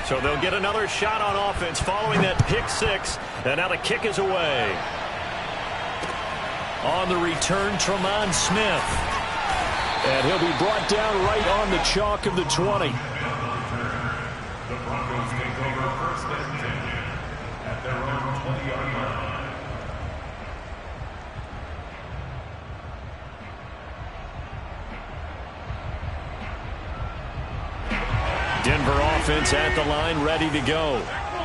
So they'll get another shot on offense following that pick six. And now the kick is away. On the return, Tremont Smith. And he'll be brought down right on the chalk of the 20. The Broncos take over first and 10 at their own 20-yard line. Denver offense at the line, ready to go.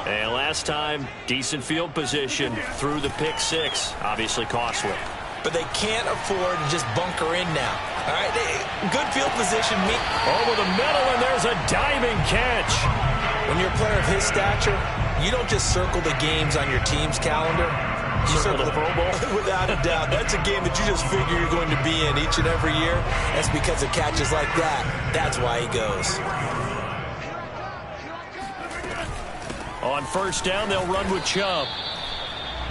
And last time, decent field position through the pick six. Obviously costly. But they can't afford to just bunker in now. All right, good field position. Over the middle, and there's a diving catch. When you're a player of his stature, you don't just circle the games on your team's calendar. You circle the Pro Bowl. Without a doubt. That's a game that you just figure you're going to be in each and every year. That's because of catches like that. That's why he goes. On first down, they'll run with Chubb.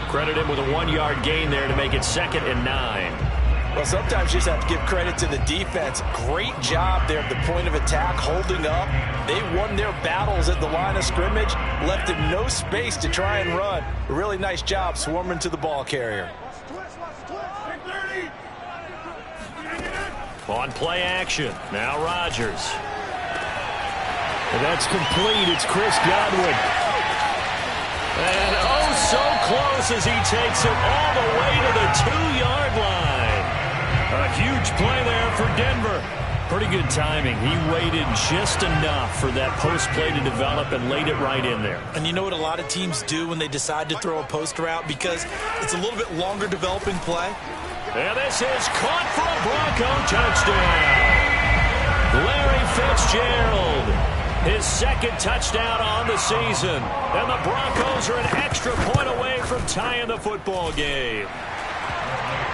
Credit him with a 1-yard gain there to make it 2nd and 9. Well, sometimes you just have to give credit to the defense. Great job there at the point of attack, holding up. They won their battles at the line of scrimmage, left him no space to try and run. A really nice job swarming to the ball carrier. On play action, now Rodgers. And that's complete. It's Chris Godwin. And oh, so close as he takes it all the way to the 2-yard line. A huge play there for Denver. Pretty good timing. He waited just enough for that post play to develop and laid it right in there. And you know what a lot of teams do when they decide to throw a post route? Because it's a little bit longer developing play. And this is caught for a Bronco touchdown. Larry Fitzgerald. His 2nd touchdown on the season. And the Broncos are an extra point away from tying the football game.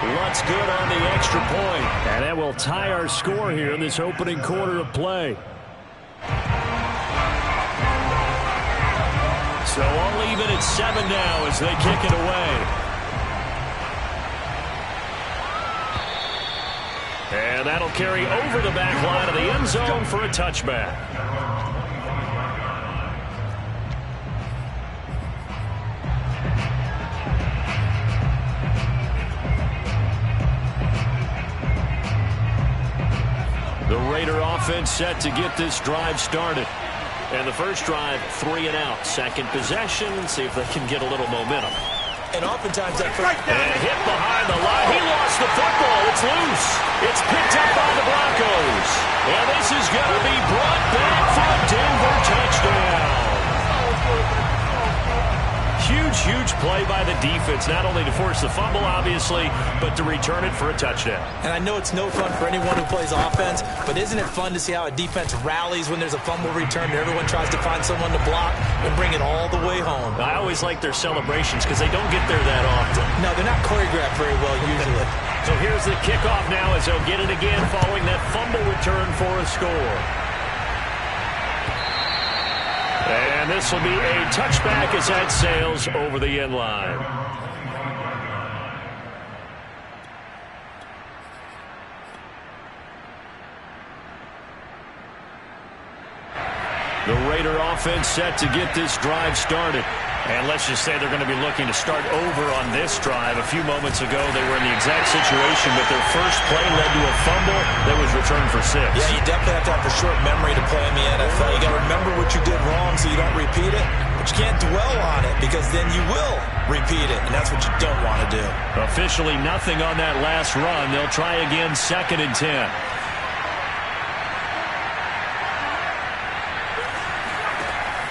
Lutz good on the extra point. And that will tie our score here in this opening quarter of play. So all even at 7 now as they kick it away. And that'll carry over the back line of the end zone for a touchback. The Raider offense set to get this drive started. And the first drive, 3 and out. Second possession, see if they can get a little momentum. And oftentimes that first... And hit behind the line. He lost the football. It's loose. It's picked up by the Broncos. And this is going to be brought back for a Denver touchdown. Huge, huge play by the defense, not only to force the fumble, obviously, but to return it for a touchdown. And I know it's no fun for anyone who plays offense, but isn't it fun to see how a defense rallies when there's a fumble return and everyone tries to find someone to block and bring it all the way home? I always like their celebrations because they don't get there that often. No, they're not choreographed very well usually. So here's the kickoff now as they'll get it again following that fumble return for a score. And this will be a touchback as that sails over the end line. The Raider offense set to get this drive started. And let's just say they're going to be looking to start over on this drive. A few moments ago, they were in the exact situation, but their first play led to a fumble that was returned for 6. Yeah, you definitely have to have a short memory to play in the NFL. You got to remember what you did wrong so you don't repeat it, but you can't dwell on it because then you will repeat it, and that's what you don't want to do. Officially nothing on that last run. They'll try again, 2nd and 10.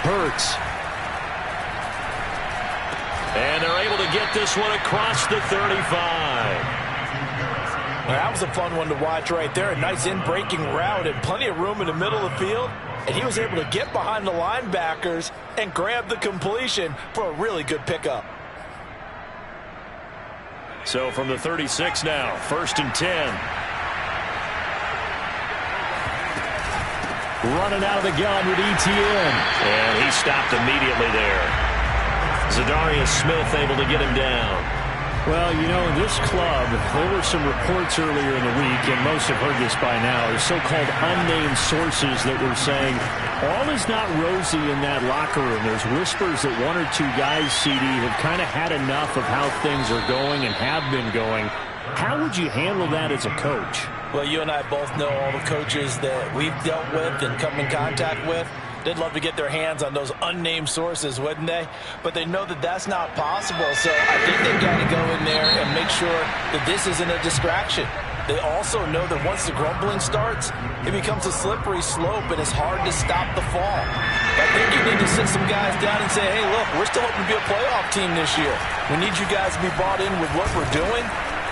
Hurts. And they're able to get this one across the 35. Well, that was a fun one to watch right there. A nice in-breaking route and plenty of room in the middle of the field. And he was able to get behind the linebackers and grab the completion for a really good pickup. So from the 36 now, 1st and 10. Running out of the gun with ETN. And he stopped immediately there. Zadarius Smith able to get him down. Well, you know, in this club, there were some reports earlier in the week, and most have heard this by now, are so-called unnamed sources that were saying all is not rosy in that locker room. There's whispers that one or two guys, CD, have kind of had enough of how things are going and have been going. How would you handle that as a coach? Well, you and I both know all the coaches that we've dealt with and come in contact with. They'd love to get their hands on those unnamed sources, wouldn't they? But they know that that's not possible, so I think they've got to go in there and make sure that this isn't a distraction. They also know that once the grumbling starts, it becomes a slippery slope, and it's hard to stop the fall. I think you need to sit some guys down and say, hey, look, we're still hoping to be a playoff team this year. We need you guys to be bought in with what we're doing.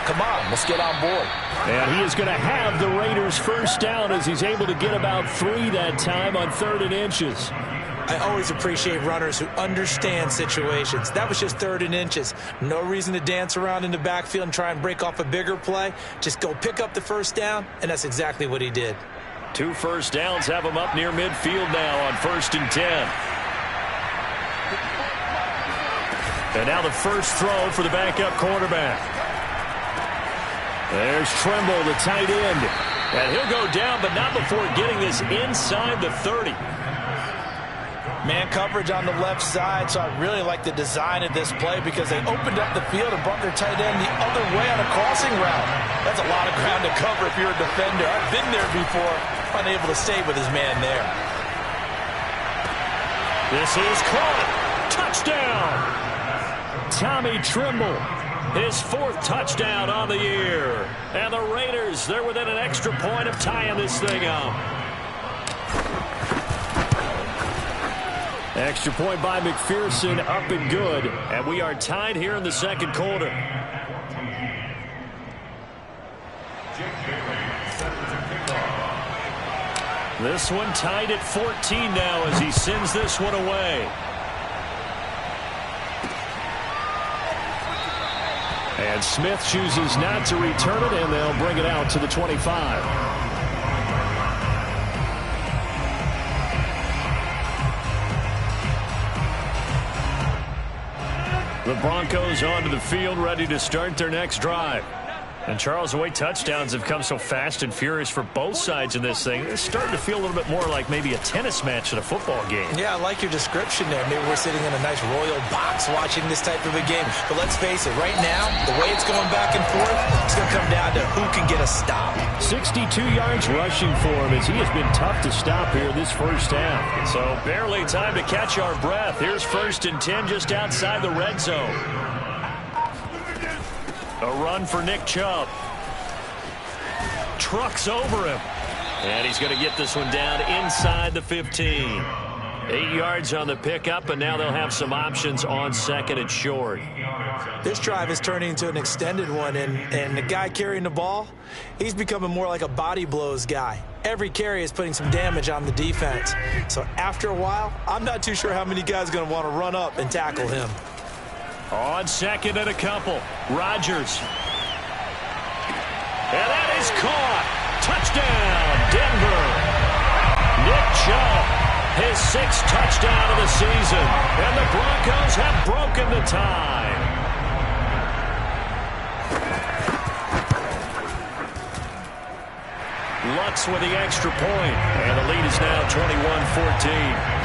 Come on, let's get on board. And he is going to have the Raiders first down as he's able to get about 3 that time on 3rd and inches. I always appreciate runners who understand situations. That was just 3rd and inches. No reason to dance around in the backfield and try and break off a bigger play. Just go pick up the first down, and that's exactly what he did. 2 first downs have him up near midfield now on 1st and 10. And now the first throw for the backup quarterback. There's Trimble, the tight end. And he'll go down, but not before getting this inside the 30. Man coverage on the left side, so I really like the design of this play because they opened up the field and brought their tight end the other way on a crossing route. That's a lot of ground to cover if you're a defender. I've been there before, unable to stay with his man there. This is caught. Touchdown! Tommy Trimble. His 4th touchdown on the year. And the Raiders, they're within an extra point of tying this thing up. Extra point by McPherson, up and good. And we are tied here in the 2nd quarter. This one tied at 14 now as he sends this one away. And Smith chooses not to return it, and they'll bring it out to the 25. The Broncos onto the field, ready to start their next drive. And, Charles, the way touchdowns have come so fast and furious for both sides in this thing, it's starting to feel a little bit more like maybe a tennis match in a football game. Yeah, I like your description there. Maybe we're sitting in a nice royal box watching this type of a game. But let's face it, right now, the way it's going back and forth, it's going to come down to who can get a stop. 62 yards rushing for him as he has been tough to stop here this first half. So barely time to catch our breath. Here's 1st and 10 just outside the red zone. A run for Nick Chubb. Trucks over him. And he's going to get this one down inside the 15. 8 yards on the pickup, and now they'll have some options on 2nd and short. This drive is turning into an extended one, and the guy carrying the ball, he's becoming more like a body blows guy. Every carry is putting some damage on the defense. So after a while, I'm not too sure how many guys are going to want to run up and tackle him. On 2nd and a couple, Rodgers. And that is caught. Touchdown, Denver. Nick Chubb, his 6th touchdown of the season. And the Broncos have broken the tie. Lutz with the extra point. And the lead is now 21-14.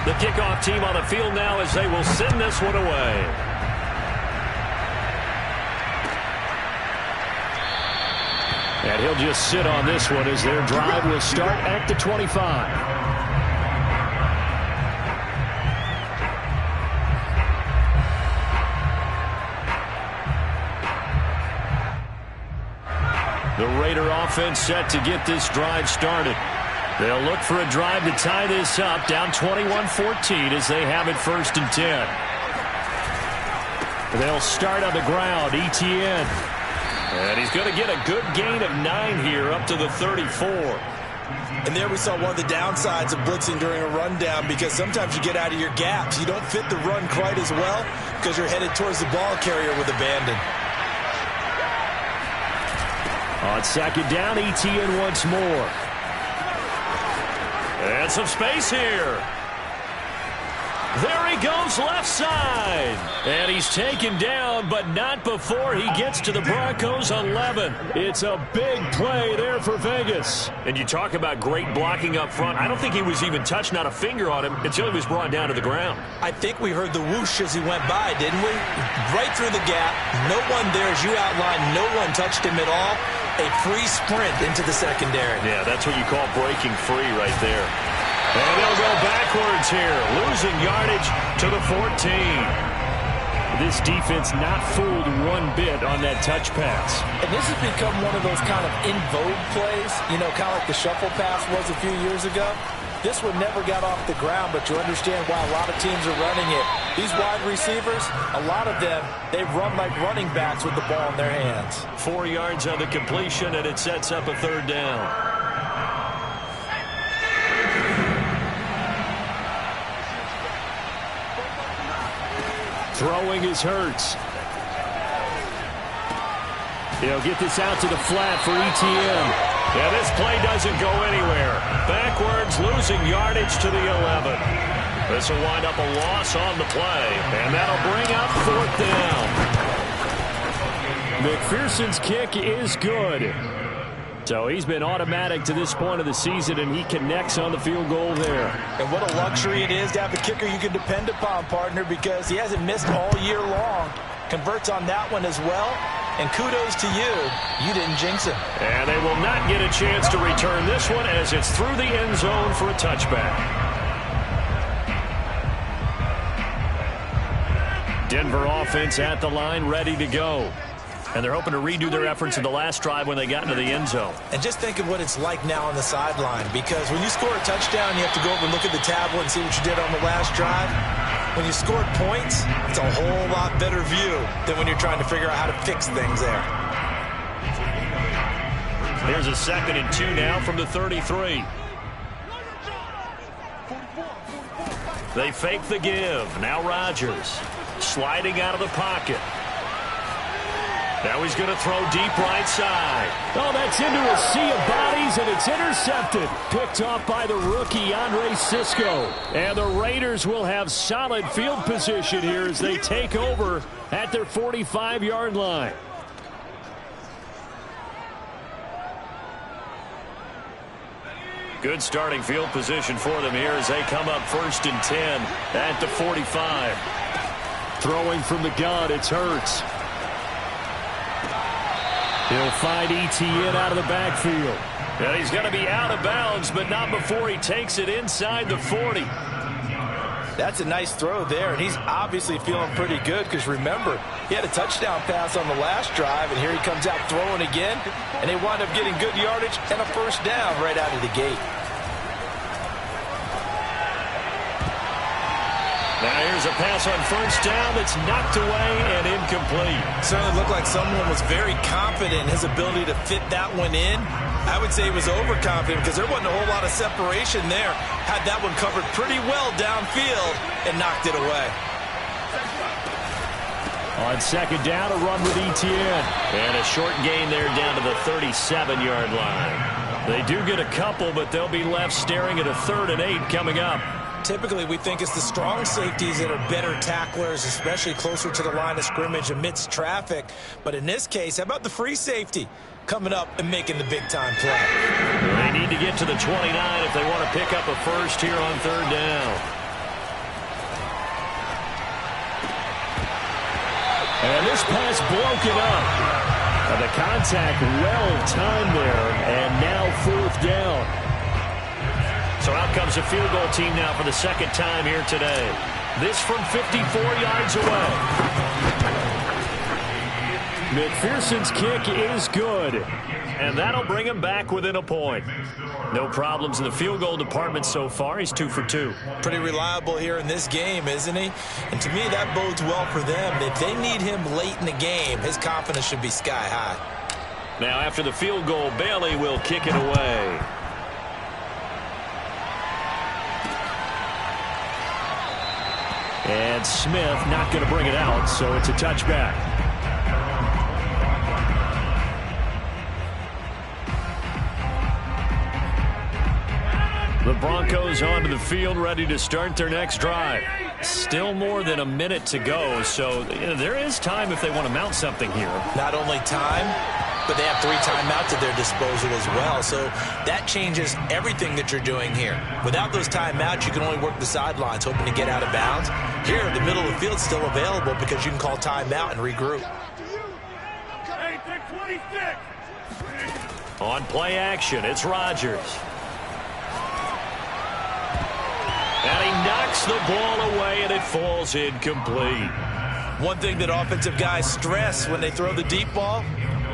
The kickoff team on the field now as they will send this one away. And he'll just sit on this one as their drive will start at the 25. The Raider offense set to get this drive started. They'll look for a drive to tie this up, down 21-14 as they have it 1st and 10. They'll start on the ground, Etienne. And he's going to get a good gain of 9 here up to the 34. And there we saw one of the downsides of blitzing during a rundown because sometimes you get out of your gaps. You don't fit the run quite as well because you're headed towards the ball carrier with abandon. On second down, ETN once more. And some space here. There he goes left side. And he's taken down, but not before he gets to the Broncos 11. It's a big play there for Vegas. And you talk about great blocking up front. I don't think he was even touched, not a finger on him, until he was brought down to the ground. I think we heard the whoosh as he went by, didn't we? Right through the gap. No one there, as you outlined. No one touched him at all. A free sprint into the secondary. Yeah, that's what you call breaking free right there. And they'll go backwards here, losing yardage to the 14. This defense not fooled one bit on that touch pass. And this has become one of those kind of in vogue plays, you know, kind of like the shuffle pass was a few years ago. This one never got off the ground, but you understand why a lot of teams are running it. These wide receivers, a lot of them, they run like running backs with the ball in their hands. 4 yards on the completion, and it sets up a third down. Throwing is Hurts. He'll get this out to the flat for ETN. Yeah, this play doesn't go anywhere. Backwards, losing yardage to the 11. This will wind up a loss on the play, and that'll bring up fourth down. McPherson's kick is good. So he's been automatic to this point of the season, and he connects on the field goal there. And what a luxury it is to have a kicker you can depend upon, partner, because he hasn't missed all year long. Converts on that one as well. And kudos to you. You didn't jinx him. And they will not get a chance to return this one as it's through the end zone for a touchback. Denver offense at the line, ready to go. And they're hoping to redo their efforts in the last drive when they got into the end zone. And just think of what it's like now on the sideline, because when you score a touchdown, you have to go over and look at the tablet and see what you did on the last drive. When you scored points, it's a whole lot better view than when you're trying to figure out how to fix things there. Here's a 2nd and 2 now from the 33. They fake the give. Now Rodgers sliding out of the pocket. Now he's going to throw deep right side. Oh, that's into a sea of bodies, and it's intercepted. Picked off by the rookie, Andre Cisco. And the Raiders will have solid field position here as they take over at their 45-yard line. Good starting field position for them here as they come up 1st and 10 at the 45. Throwing from the gun, it's Hurts. He'll find ETN out of the backfield. And he's going to be out of bounds, but not before he takes it inside the 40. That's a nice throw there, and he's obviously feeling pretty good because, remember, he had a touchdown pass on the last drive, and here he comes out throwing again, and they wind up getting good yardage and a first down right out of the gate. Now here's a pass on first down that's knocked away and incomplete. Certainly looked like someone was very confident in his ability to fit that one in. I would say he was overconfident because there wasn't a whole lot of separation there. Had that one covered pretty well downfield and knocked it away. On second down, a run with ETN. And a short gain there down to the 37-yard line. They do get a couple, but they'll be left staring at a 3rd and 8 coming up. Typically, we think it's the strong safeties that are better tacklers, especially closer to the line of scrimmage amidst traffic. But in this case, how about the free safety coming up and making the big-time play? They need to get to the 29 if they want to pick up a first here on 3rd down. And this pass broken up. And the contact well-timed there, and now 4th down. So out comes a field goal team now for the 2nd time here today. This from 54 yards away. McPherson's kick is good. And that'll bring him back within a point. No problems in the field goal department so far. He's 2 for 2. Pretty reliable here in this game, isn't he? And to me, that bodes well for them. If they need him late in the game, his confidence should be sky high. Now after the field goal, Bailey will kick it away. And Smith not going to bring it out, so it's a touchback. The Broncos onto the field, ready to start their next drive. Still more than a minute to go, so there is time if they want to mount something here. Not only time, but they have 3 timeouts at their disposal as well, so that changes everything that you're doing here. Without those timeouts, you can only work the sidelines, hoping to get out of bounds. Here, the middle of the field is still available because you can call timeout and regroup. On play action, it's Rodgers. And he knocks the ball away, and it falls incomplete. One thing that offensive guys stress when they throw the deep ball,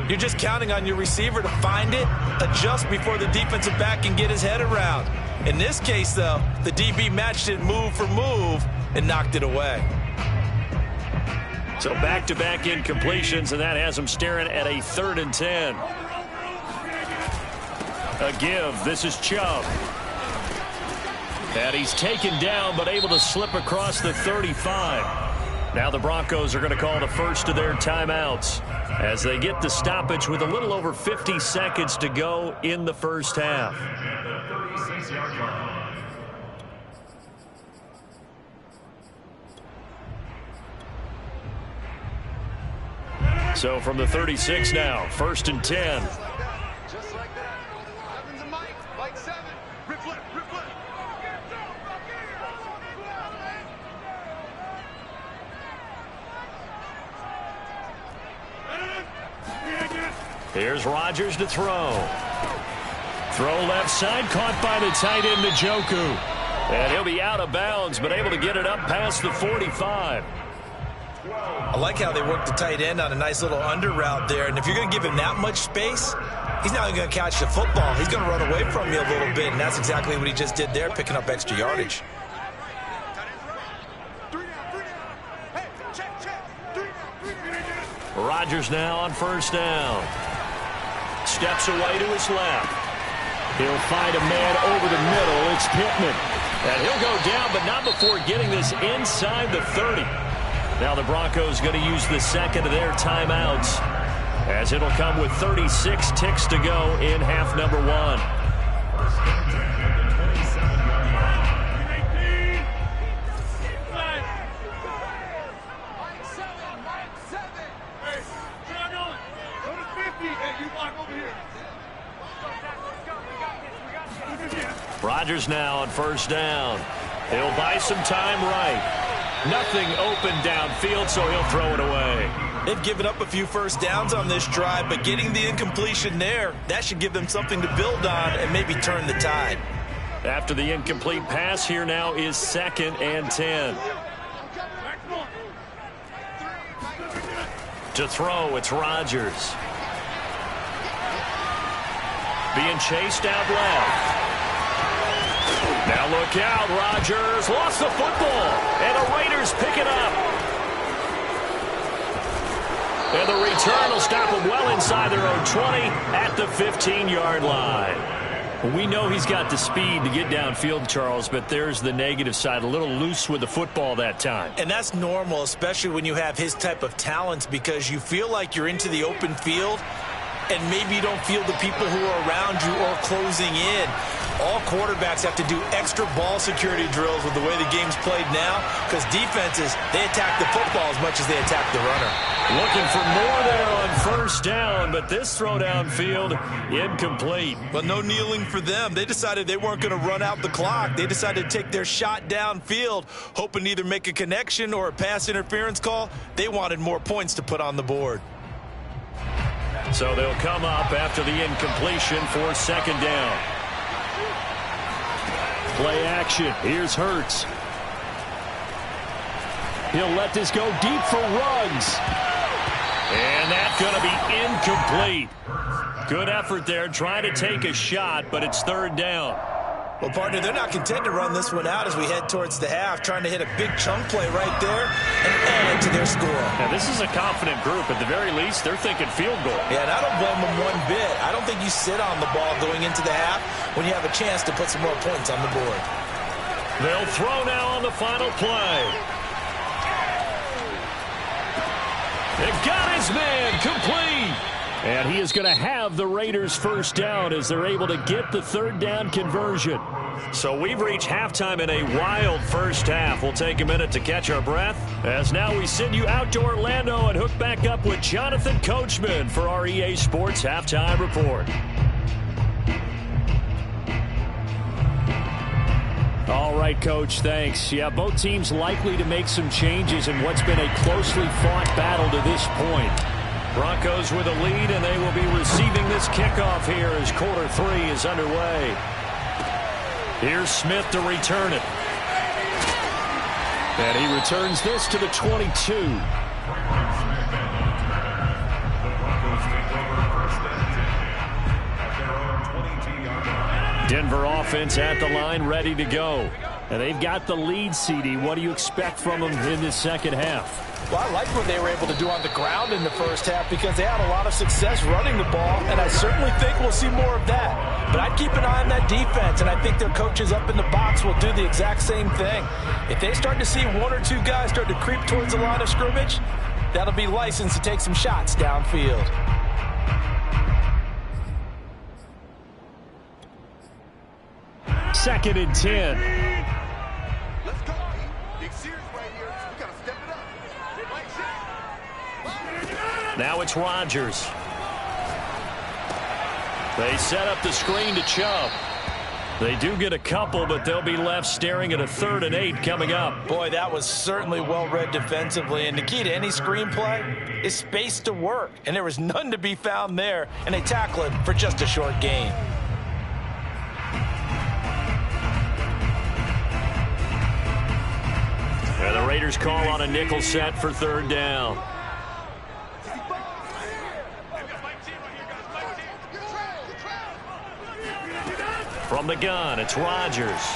you're just counting on your receiver to find it, adjust before the defensive back can get his head around. In this case, though, the DB matched it move for move and knocked it away. So back-to-back incompletions, and that has him staring at a 3rd and 10. A give. This is Chubb. And he's taken down, but able to slip across the 35. Now the Broncos are going to call the first of their timeouts as they get the stoppage with a little over 50 seconds to go in the first half. So from the 36 now, 1st and 10. Just like that. Evans and Mike, like 7. Rip left, rip left. Here's Rodgers to throw. Throw left side, caught by the tight end, Njoku. And he'll be out of bounds, but able to get it up past the 45. I like how they work the tight end on a nice little under route there. And if you're going to give him that much space, he's not going to catch the football. He's going to run away from you a little bit, and that's exactly what he just did there, picking up extra yardage. Rodgers now on 1st down. Steps away to his left. He'll find a man over the middle. It's Pittman. And he'll go down, but not before getting this inside the 30. Now the Broncos going to use the second of their timeouts, as it'll come with 36 ticks to go in half number 1. Rodgers now on 1st down. He'll buy some time right. Nothing open downfield, so he'll throw it away. They've given up a few first downs on this drive, but getting the incompletion there, that should give them something to build on and maybe turn the tide. After the incomplete pass, here now is 2nd and 10. To throw, it's Rodgers. Being chased out left. Now look out, Rodgers lost the football, and the Raiders pick it up. And the return will stop him well inside their own 20 at the 15-yard line. We know he's got the speed to get downfield, Charles, but there's the negative side, a little loose with the football that time. And that's normal, especially when you have his type of talents, because you feel like you're into the open field, and maybe you don't feel the people who are around you or closing in. All quarterbacks have to do extra ball security drills with the way the game's played now, because defenses, they attack the football as much as they attack the runner. Looking for more there on 1st down, but this throw downfield incomplete. But no kneeling for them. They decided they weren't going to run out the clock. They decided to take their shot downfield, hoping to either make a connection or a pass interference call. They wanted more points to put on the board. So they'll come up after the incompletion for 2nd down. Play action. Here's Hurts. He'll let this go deep for Ruggs. And that's going to be incomplete. Good effort there, trying to take a shot, but it's 3rd down. Well, partner, they're not content to run this one out as we head towards the half, trying to hit a big chunk play right there and add to their score. Now, this is a confident group. At the very least, they're thinking field goal. Yeah, and I don't blame them one bit. I don't think you sit on the ball going into the half when you have a chance to put some more points on the board. They'll throw now on the final play. They've got his man complete. And he is going to have the Raiders first down as they're able to get the third down conversion. So we've reached halftime in a wild first half. We'll take a minute to catch our breath, as now we send you out to Orlando and hook back up with Jonathan Coachman for our EA Sports Halftime Report. All right, Coach, thanks. Yeah, both teams likely to make some changes in what's been a closely fought battle to this point. Broncos with a lead, and they will be receiving this kickoff here as quarter 3 is underway. Here's Smith to return it. And he returns this to the 22. Denver offense at the line, ready to go. And they've got the lead, CD. What do you expect from them in this second half? Well, I like what they were able to do on the ground in the first half because they had a lot of success running the ball, and I certainly think we'll see more of that. But I'd keep an eye on that defense, and I think their coaches up in the box will do the exact same thing. If they start to see one or two guys start to creep towards the line of scrimmage, that'll be license to take some shots downfield. Second and 10. Let's go. Big series right here. We got to step it up. Now it's Rodgers. They set up the screen to Chubb. They do get a couple, but they'll be left staring at a 3rd and 8 coming up. Boy, that was certainly well-read defensively, and the key to any screenplay is space to work, and there was none to be found there, and they tackle it for just a short gain. And the Raiders call on a nickel set for 3rd down. From the gun, it's Rodgers.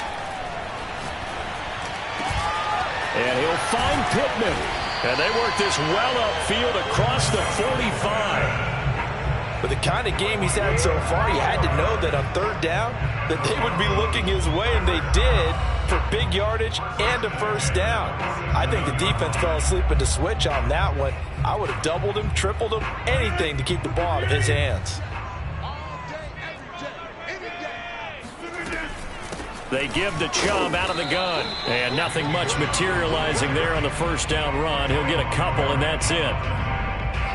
And he'll find Pittman. And they work this well upfield across the 45. With the kind of game he's had so far, you had to know that on 3rd down that they would be looking his way, and they did, for big yardage and a first down. I think the defense fell asleep at the switch on that one. I would have doubled him, tripled him, anything to keep the ball out of his hands. They give the Chubb out of the gun. And nothing much materializing there on the first down run. He'll get a couple, and that's it.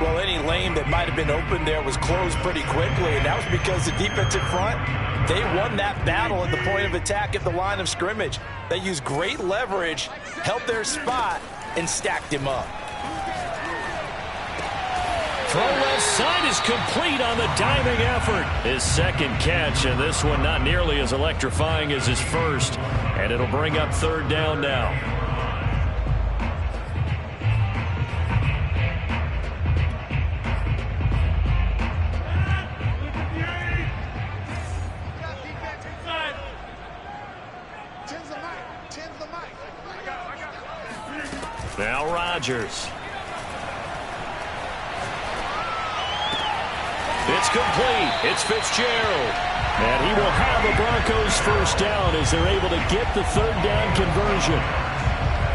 Well, any lane that might have been open there was closed pretty quickly, and that was because the defensive front, they won that battle at the point of attack at the line of scrimmage. They used great leverage, held their spot, and stacked him up. Throw left side is complete on the diving effort. His second catch, and this one not nearly as electrifying as his first. And it'll bring up 3rd down now. Now Rodgers. It's complete. It's Fitzgerald. And he will have a Broncos first down as they're able to get the 3rd down conversion.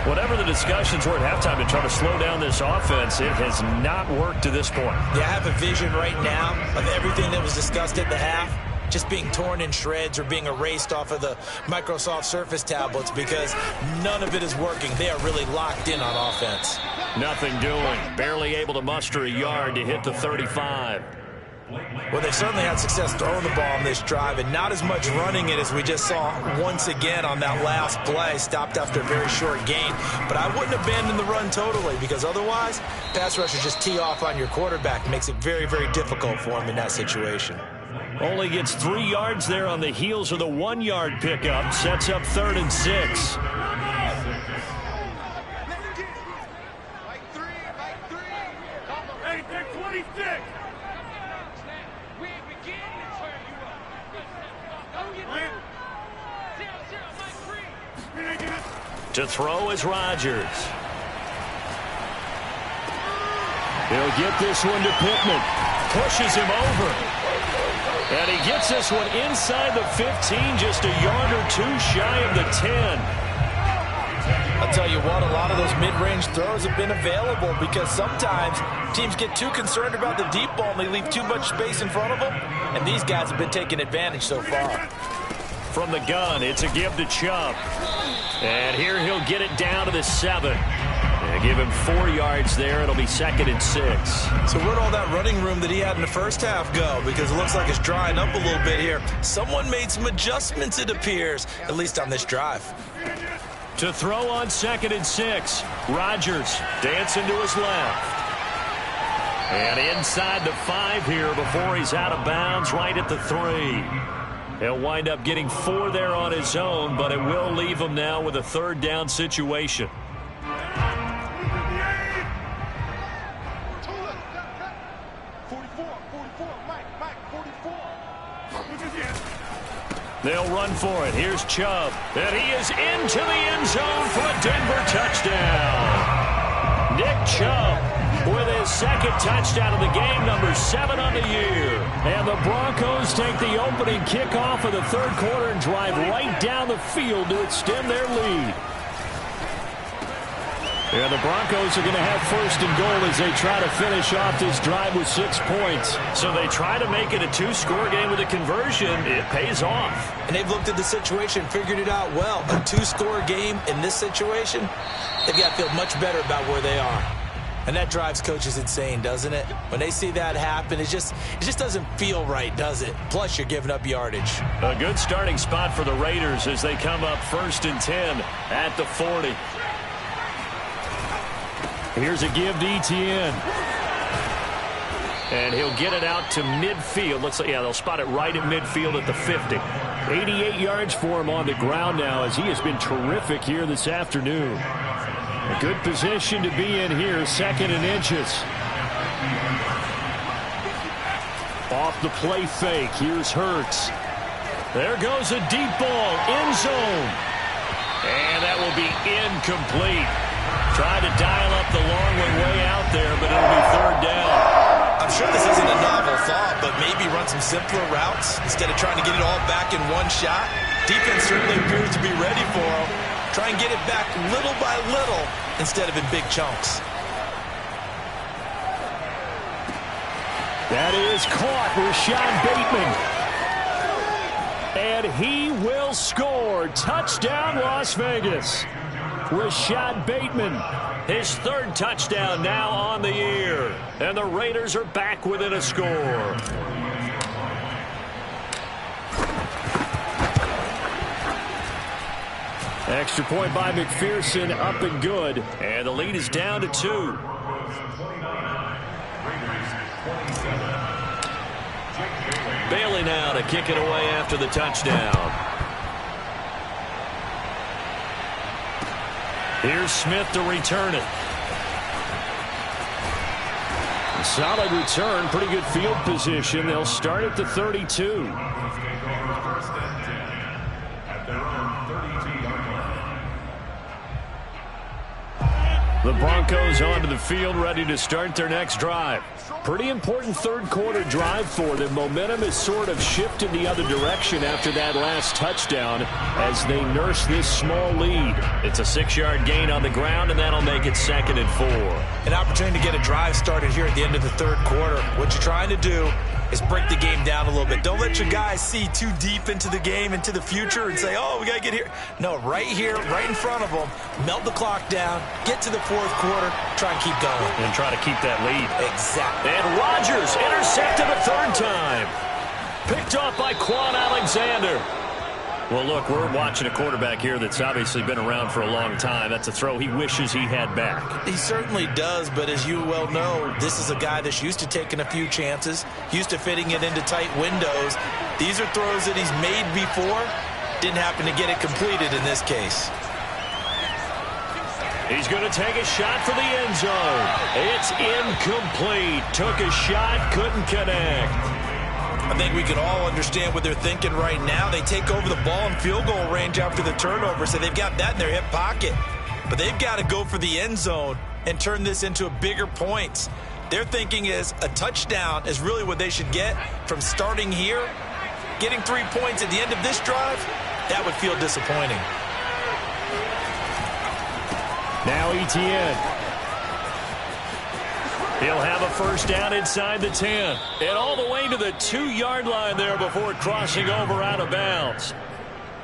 Whatever the discussions were at halftime to try to slow down this offense, it has not worked to this point. Yeah, I have a vision right now of everything that was discussed at the half just being torn in shreds or being erased off of the Microsoft Surface tablets because none of it is working. They are really locked in on offense. Nothing doing. Barely able to muster a yard to hit the 35. Well, they've certainly had success throwing the ball on this drive and not as much running it as we just saw once again on that last play, stopped after a very short gain. But I wouldn't abandon the run totally because otherwise, pass rushers just tee off on your quarterback. It makes it very, very difficult for him in that situation. Only gets 3 yards there on the heels of the 1-yard pickup. Sets up 3rd and 6. To throw is Rodgers. He'll get this one to Pittman. Pushes him over. And he gets this one inside the 15, just a yard or two shy of the 10. I'll tell you what, a lot of those mid-range throws have been available because sometimes teams get too concerned about the deep ball and they leave too much space in front of them, and these guys have been taking advantage so far. From the gun, it's a give to Chubb. And here he'll get it down to the 7. And give him 4 yards there. It'll be 2nd and 6. So where'd all that running room that he had in the first half go? Because it looks like it's drying up a little bit here. Someone made some adjustments, it appears, at least on this drive. To throw on 2nd and 6. Rodgers dancing to his left. And inside the 5 here before he's out of bounds right at the 3. He'll wind up getting 4 there on his own, but it will leave him now with a 3rd down situation. They'll run for it. Here's Chubb. And he is into the end zone for a Denver touchdown. Nick Chubb with his 2nd touchdown of the game, number 7 on the year. And the Broncos take the opening kickoff of the 3rd quarter and drive right down the field to extend their lead. Yeah, the Broncos are going to have 1st and goal as they try to finish off this drive with 6 points. So they try to make it a 2-score game with a conversion. It pays off. And they've looked at the situation, figured it out well. A 2-score game in this situation, they've got to feel much better about where they are. And that drives coaches insane, doesn't it? When they see that happen, it just doesn't feel right, does it? Plus, you're giving up yardage. A good starting spot for the Raiders as they come up 1st and 10 at the 40. Here's a give to Etienne. And he'll get it out to midfield. Looks like, yeah, they'll spot it right at midfield at the 50. 88 yards for him on the ground now as he has been terrific here this afternoon. A good position to be in here, 2nd and inches. Off the play fake, here's Hurts. There goes a deep ball, end zone. And that will be incomplete. Tried to dial up the long one way out there, but it'll be 3rd down. I'm sure this isn't a novel thought, but maybe run some simpler routes instead of trying to get it all back in one shot. Defense certainly appears to be ready for him. Try and get it back little by little instead of in big chunks. That is caught, Rashad Bateman. And he will score. Touchdown, Las Vegas. Rashad Bateman, his 3rd touchdown now on the year. And the Raiders are back within a score. Extra point by McPherson, up and good. And the lead is down to 2. Bailey now to kick it away after the touchdown. Here's Smith to return it. Solid return, pretty good field position. They'll start at the 32. The Broncos onto the field, ready to start their next drive. Pretty important 3rd quarter drive for them. Momentum has sort of shifted the other direction after that last touchdown as they nurse this small lead. It's a 6-yard gain on the ground, and that'll make it 2nd and 4. An opportunity to get a drive started here at the end of the 3rd quarter. What you're trying to do is break the game down a little bit. Don't let your guys see too deep into the game, into the future, and say, oh, we got to get here. No, right here, right in front of them, melt the clock down, get to the 4th quarter, try and keep going. And try to keep that lead. Exactly. And Rodgers intercepted a 3rd time. Picked off by Quan Alexander. Well, look, we're watching a quarterback here that's obviously been around for a long time. That's a throw he wishes he had back. He certainly does, but as you well know, this is a guy that's used to taking a few chances, used to fitting it into tight windows. These are throws that he's made before. Didn't happen to get it completed in this case. He's going to take a shot for the end zone. It's incomplete. Took a shot, couldn't connect. I think we can all understand what they're thinking right now. They take over the ball in field goal range after the turnover, so they've got that in their hip pocket. But they've got to go for the end zone and turn this into a bigger points. Their thinking is a touchdown is really what they should get from starting here. Getting 3 points at the end of this drive, that would feel disappointing. Now Etienne. He'll have a first down inside the 10. And all the way to the 2-yard line there before crossing over out of bounds.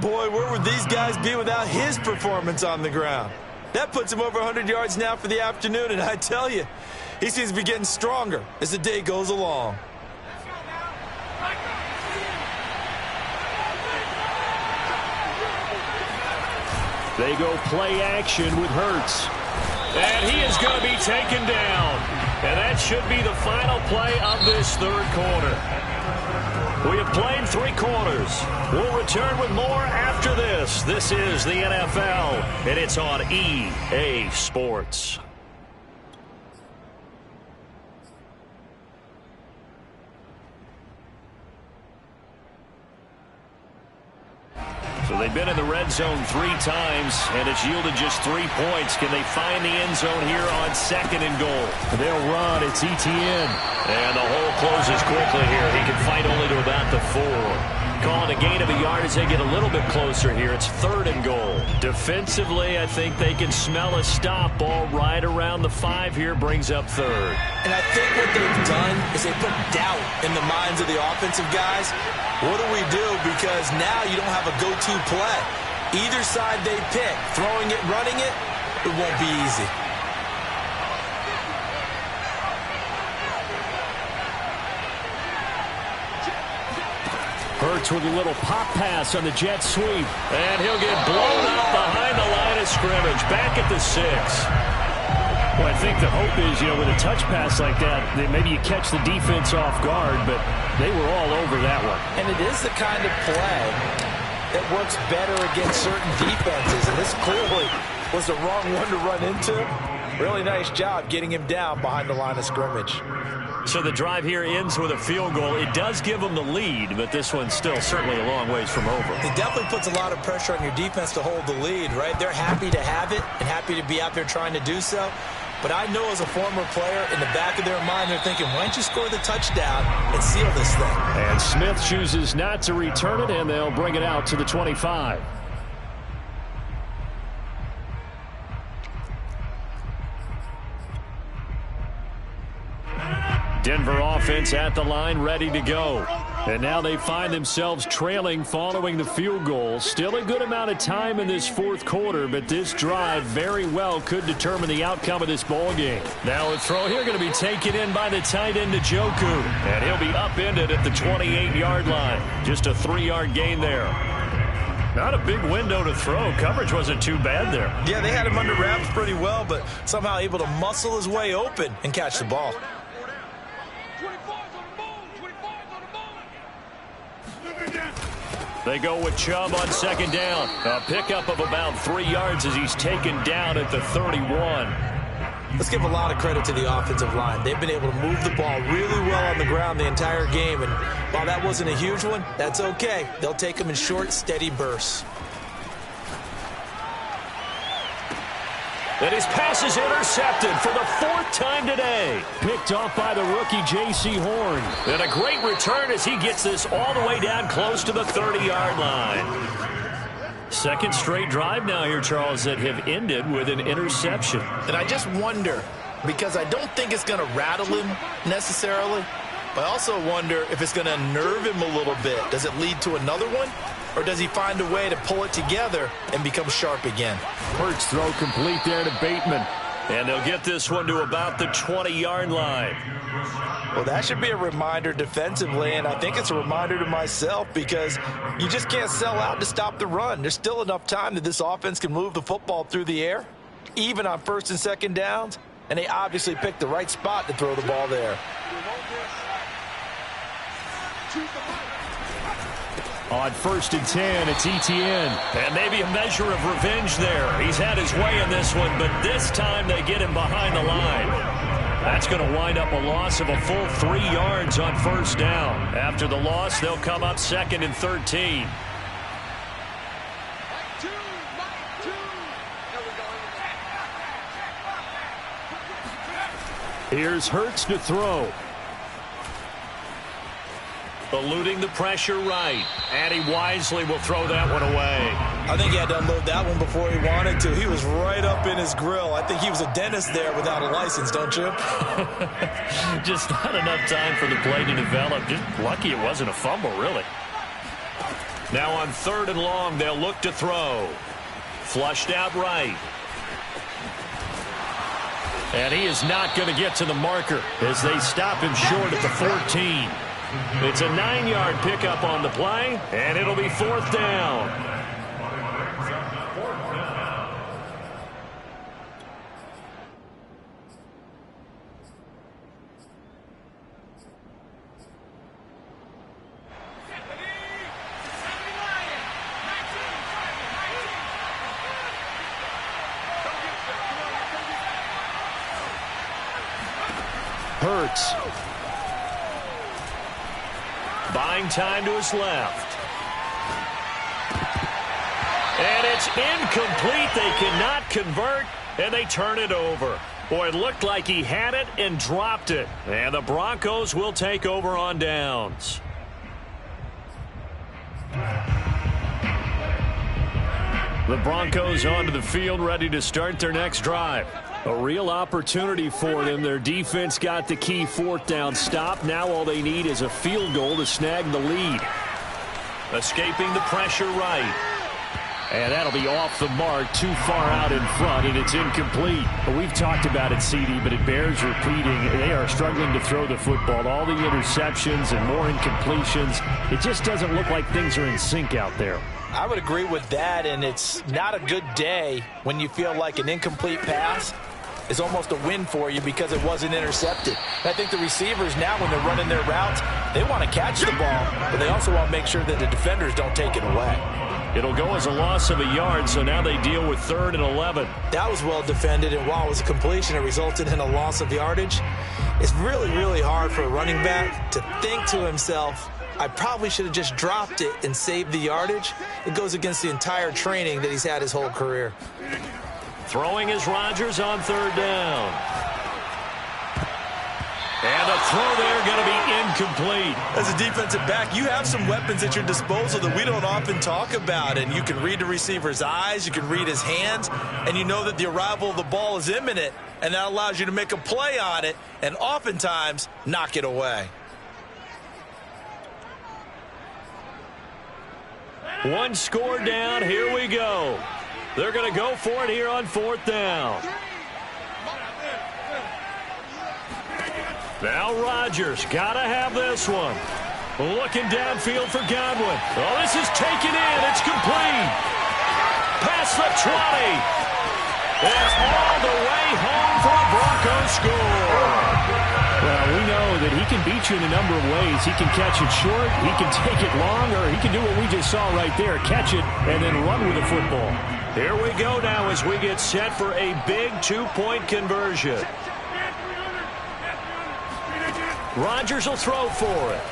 Boy, where would these guys be without his performance on the ground? That puts him over 100 yards now for the afternoon, and I tell you, he seems to be getting stronger as the day goes along. They go play action with Hurts. And he is going to be taken down. And that should be the final play of this third quarter. We have played 3 quarters. We'll return with more after this. This is the NFL, and it's on EA Sports. So they've been in the red zone 3 times, and it's yielded just 3 points. Can they find the end zone here on 2nd and goal? They'll run. It's Etienne. And the hole closes quickly here. He can fight only to about the 4. Calling a gain of a yard as they get a little bit closer here. It's 3rd and goal. Defensively, I think they can smell a stop. Ball right around the 5 here brings up 3rd. And I think what they've done is they put doubt in the minds of the offensive guys. What do we do? Because now you don't have a go-to play. Either side they pick, throwing it, running it, it won't be easy. Hurts with a little pop pass on the jet sweep. And he'll get blown up behind the line of scrimmage. Back at the 6. Well, I think the hope is, with a touch pass like that maybe you catch the defense off guard, but they were all over that one. And it is the kind of play that works better against certain defenses, and this clearly was the wrong one to run into. Really nice job getting him down behind the line of scrimmage. So the drive here ends with a field goal. It does give them the lead, but this one's still certainly a long ways from over. It definitely puts a lot of pressure on your defense to hold the lead, right? They're happy to have it and happy to be out there trying to do so. But I know as a former player, in the back of their mind, they're thinking, why don't you score the touchdown and seal this thing? And Smith chooses not to return it, and they'll bring it out to the 25. Denver offense at the line, ready to go. And now they find themselves trailing following the field goal. Still a good amount of time in this 4th quarter, but this drive very well could determine the outcome of this ball game. Now a throw here going to be taken in by the tight end Njoku. And he'll be upended at the 28-yard line. Just a 3-yard gain there. Not a big window to throw. Coverage wasn't too bad there. Yeah, they had him under wraps pretty well, but somehow able to muscle his way open and catch the ball. They go with Chubb on 2nd down. A pickup of about 3 yards as he's taken down at the 31. Let's give a lot of credit to the offensive line. They've been able to move the ball really well on the ground the entire game. And while that wasn't a huge one, that's okay. They'll take them in short, steady bursts. And his pass is intercepted for the 4th time today. Picked off by the rookie J.C. Horn. And a great return as he gets this all the way down close to the 30-yard line. 2nd straight drive now here, Charles, that have ended with an interception. And I just wonder, because I don't think it's going to rattle him necessarily, but I also wonder if it's going to unnerve him a little bit. Does it lead to another one? Or does he find a way to pull it together and become sharp again? Hurts throw complete there to Bateman. And they'll get this one to about the 20-yard line. Well, that should be a reminder defensively, and I think it's a reminder to myself because you just can't sell out to stop the run. There's still enough time that this offense can move the football through the air, even on 1st and 2nd downs, and they obviously picked the right spot to throw the ball there. On 1st and 10, it's Etienne. And maybe a measure of revenge there. He's had his way in this one, but this time they get him behind the line. That's going to wind up a loss of a full 3 yards on 1st down. After the loss, they'll come up 2nd and 13. Here's Hurts to throw. Eluding the pressure right. And he wisely will throw that one away. I think he had to unload that one before he wanted to. He was right up in his grill. I think he was a dentist there without a license, don't you? Just not enough time for the play to develop. Just lucky it wasn't a fumble, really. Now on 3rd and long, they'll look to throw. Flushed out right. And he is not going to get to the marker as they stop him short at the 14. It's a 9-yard pickup on the play, and it'll be 4th down. Hurts. Buying time to his left. And it's incomplete. They cannot convert, and they turn it over. Boy, it looked like he had it and dropped it. And the Broncos will take over on downs. The Broncos onto the field, ready to start their next drive. A real opportunity for them. Their defense got the key 4th down stop. Now all they need is a field goal to snag the lead. Escaping the pressure right. And that'll be off the mark, too far out in front, and it's incomplete. Well, we've talked about it, CD, but it bears repeating. They are struggling to throw the football. All the interceptions and more incompletions. It just doesn't look like things are in sync out there. I would agree with that, and it's not a good day when you feel like an incomplete pass is almost a win for you because it wasn't intercepted. And I think the receivers now, when they're running their routes, they want to catch the ball, but they also want to make sure that the defenders don't take it away. It'll go as a loss of a yard, so now they deal with 3rd and 11. That was well defended, and while it was a completion, it resulted in a loss of yardage. It's really, really hard for a running back to think to himself, I probably should have just dropped it and saved the yardage. It goes against the entire training that he's had his whole career. Throwing is Rodgers on 3rd down. And the throw there going to be incomplete. As a defensive back, you have some weapons at your disposal that we don't often talk about. And you can read the receiver's eyes, you can read his hands, and you know that the arrival of the ball is imminent. And that allows you to make a play on it and oftentimes knock it away. One score down. Here we go. They're going to go for it here on 4th down. Now Rodgers got to have this one. Looking downfield for Godwin. Oh, this is taken in. It's complete. Past the 20. It's all the way home for a Broncos score. Well, we know that he can beat you in a number of ways. He can catch it short, he can take it long, or he can do what we just saw right there, catch it and then run with the football. Here we go now as we get set for a big 2-point conversion. Rodgers will throw for it.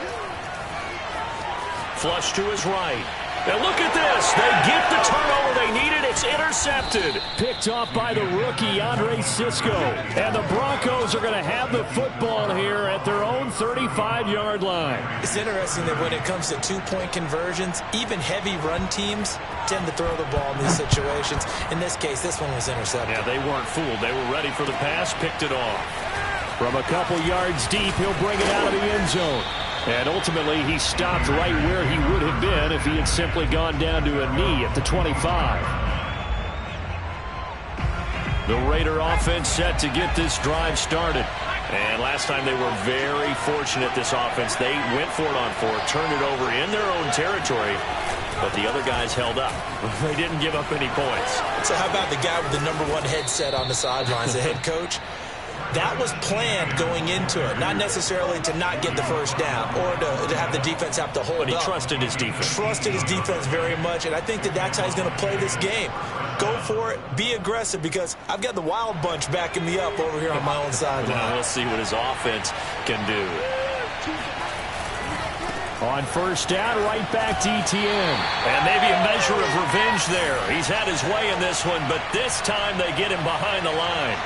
Flush to his right. And look at this. They get the turnover they needed. It's intercepted. Picked off by the rookie, Andre Cisco. And the Broncos are going to have the football here at their own 35-yard line. It's interesting that when it comes to 2-point conversions, even heavy run teams tend to throw the ball in these situations. In this case, this one was intercepted. Yeah, they weren't fooled. They were ready for the pass, picked it off. From a couple yards deep, he'll bring it out of the end zone. And ultimately, he stopped right where he would have been if he had simply gone down to a knee at the 25. The Raider offense set to get this drive started. And last time they were very fortunate, this offense. They went for it on 4, turned it over in their own territory, but the other guys held up. They didn't give up any points. So how about the guy with the #1 headset on the sidelines, the head coach? That was planned going into it, not necessarily to not get the first down or to have the defense have to hold up. But he trusted his defense. Trusted his defense very much, and I think that that's how he's going to play this game. Go for it, be aggressive, because I've got the wild bunch backing me up over here on my own sideline. Well, we'll see what his offense can do. On first down, right back to ETN. And maybe a measure of revenge there. He's had his way in this one, but this time they get him behind the line.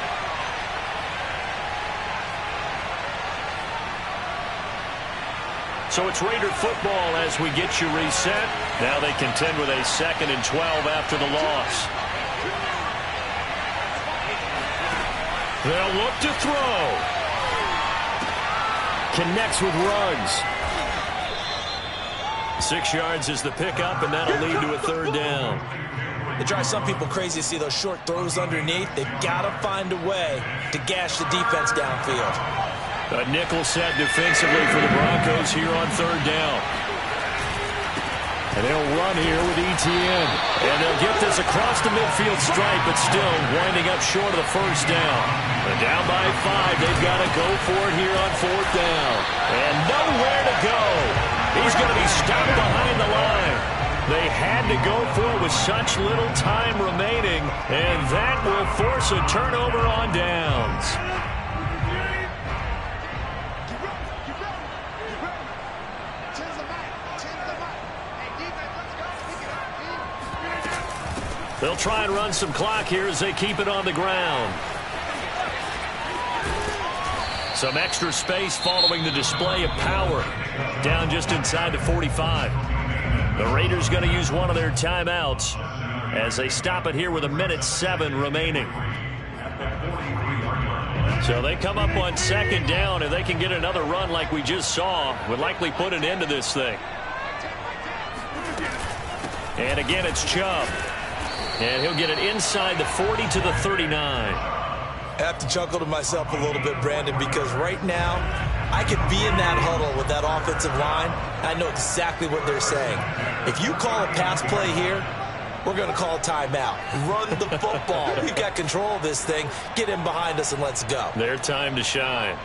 So it's Raider football as we get you reset. Now they contend with a 2nd and 12 after the loss. They'll look to throw. Connects with Ruggs. 6 yards is the pickup, and that'll lead to a 3rd down. It drives some people crazy to see those short throws underneath. They've got to find a way to gash the defense downfield. A nickel set defensively for the Broncos here on 3rd down. And they'll run here with Etienne. And they'll get this across the midfield stripe, but still winding up short of the 1st down. They're down by 5. They've got to go for it here on 4th down. And nowhere to go. He's going to be stopped behind the line. They had to go for it with such little time remaining, and that will force a turnover on downs. They'll try and run some clock here as they keep it on the ground. Some extra space following the display of power. Down just inside the 45. The Raiders going to use one of their timeouts as they stop it here with 1:07 remaining. So they come up on 2nd down, and they can get another run like we just saw. Would likely put an end to this thing. And again, it's Chubb. And he'll get it inside the 40 to the 39. I have to chuckle to myself a little bit, Brandon, because right now I could be in that huddle with that offensive line. I know exactly what they're saying. If you call a pass play here, we're going to call a timeout. Run the football. We've got control of this thing. Get in behind us and let's go. Their time to shine.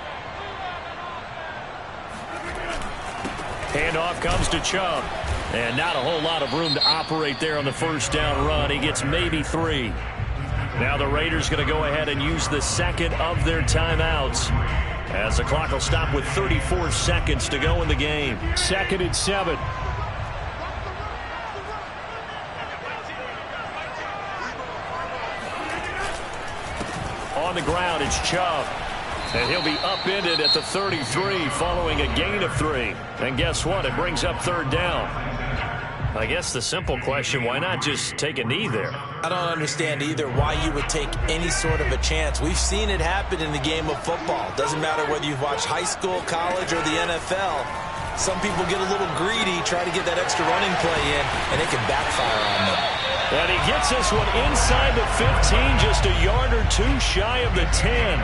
Handoff comes to Chubb. And not a whole lot of room to operate there on the 1st down run. He gets maybe 3. Now the Raiders going to go ahead and use the 2nd of their timeouts, as the clock will stop with 34 seconds to go in the game. 2nd and 7. On the ground, it's Chubb. And he'll be upended at the 33 following a gain of 3. And guess what? It brings up 3rd down. I guess the simple question, why not just take a knee there? I don't understand either why you would take any sort of a chance. We've seen it happen in the game of football. Doesn't matter whether you've watched high school, college, or the NFL. Some people get a little greedy, try to get that extra running play in, and it can backfire on them. And he gets this one inside the 15, just a yard or 2 shy of the 10.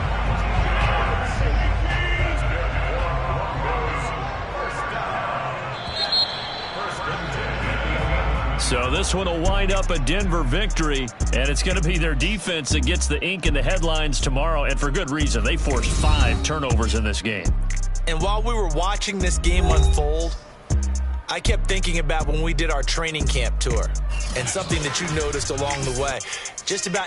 So this one will wind up a Denver victory, and it's going to be their defense that gets the ink in the headlines tomorrow, and for good reason. They forced 5 turnovers in this game. And while we were watching this game unfold, I kept thinking about when we did our training camp tour and something that you noticed along the way. Just about